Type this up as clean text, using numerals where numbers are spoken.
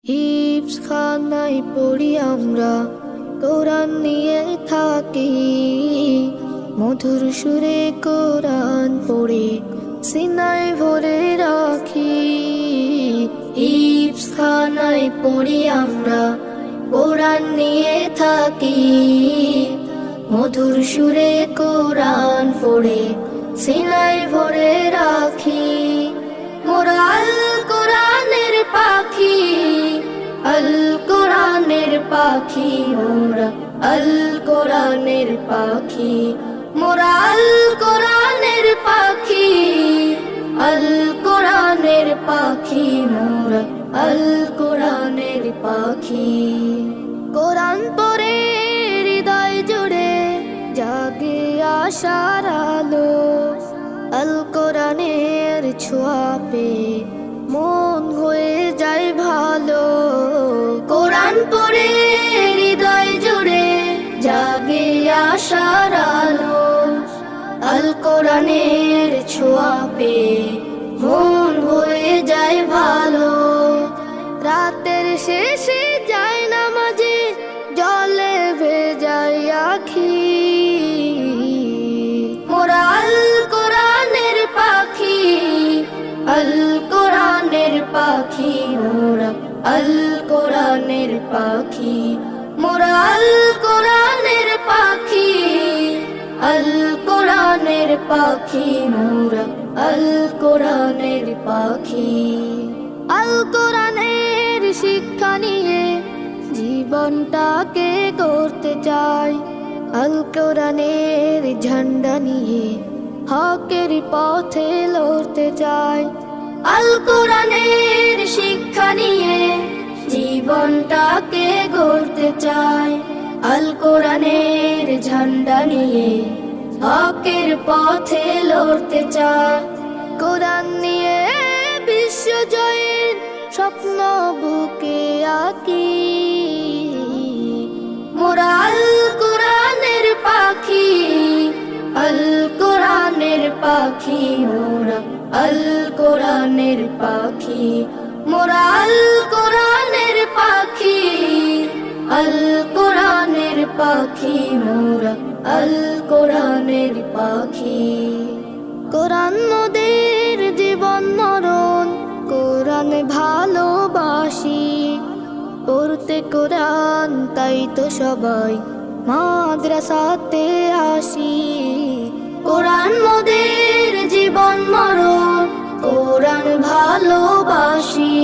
হিফজ খানায় পড়ি আমরা, কোরআন নিয়ে থাকি, মধুর সুরে কোরআন পড়ে সিনায় ভরে রাখি। হিফজ খানায় পড়ি আমরা, কোরআন নিয়ে থাকি, মধুর সুরে কোরআন পড়ে সিনায় ভরে রাখি। মোরা আল কোরআনের পাখি, আল কোরআনের পাখি, মোরা আল কোরআনের পাখি, মোরা আল কোরআনের পাখি, আল কোরআনের পাখি, মোরা আল কোরআনের পাখি। কোরআন পড়ে হৃদয় জুড়ে জাগে আশার আলো, আল কোরআনের ছোঁয়া পেয়ে মন হয়ে যায় ভালো। কোরআন পড়ে হৃদয় জুড়ে জাগে আশার আলো, আল কোরআনের ছোঁয়া পেয়ে মন হয়ে যায় ভালো। রাতের শেষে যায় নামাজে জলে ভেজায় আখি, মোরা আল কোরআনের পাখি, আল কোরআনের পাখি, মোরা আল কোরআনের পাখি, মোরা আল কোরআনের পাখি, আল কোরআনের পাখি, মোরা আল কোরআনের পাখি। আল কোরআনের শিক্ষা নিয়ে জীবনটাকে গড়তে চাই, আল কোরআনের ঝান্ডা নিয়ে হকের পথে লড়তে চাই। আল কোরআনের শিক্ষা নিয়ে জীবনটাকে গড়তে চাই, আল কোরআনের ঝান্ডা নিয়ে হকের পথে লড়তে চাই। কোরআন নিয়ে বিশ্ব জয়ের স্বপ্ন বুকে আঁকি, মোরা আল কোরআনের পাখি, আল কোরআনের পাখি, মোরা আল কোরআনের পাখি, মোরা আল কোরআনের পাখি, আল কোরআনের পাখি, মোরা আল কোরআনের পাখি। কোরআন মোদের জীবন মরণ, কোরআন ভালোবাসি, পড়তে কোরআন তাই তো সবাই মাদ্রাসাতে আসি। কোরআন মোদের জীবন মরণ, কোরআন ভালোবাসি।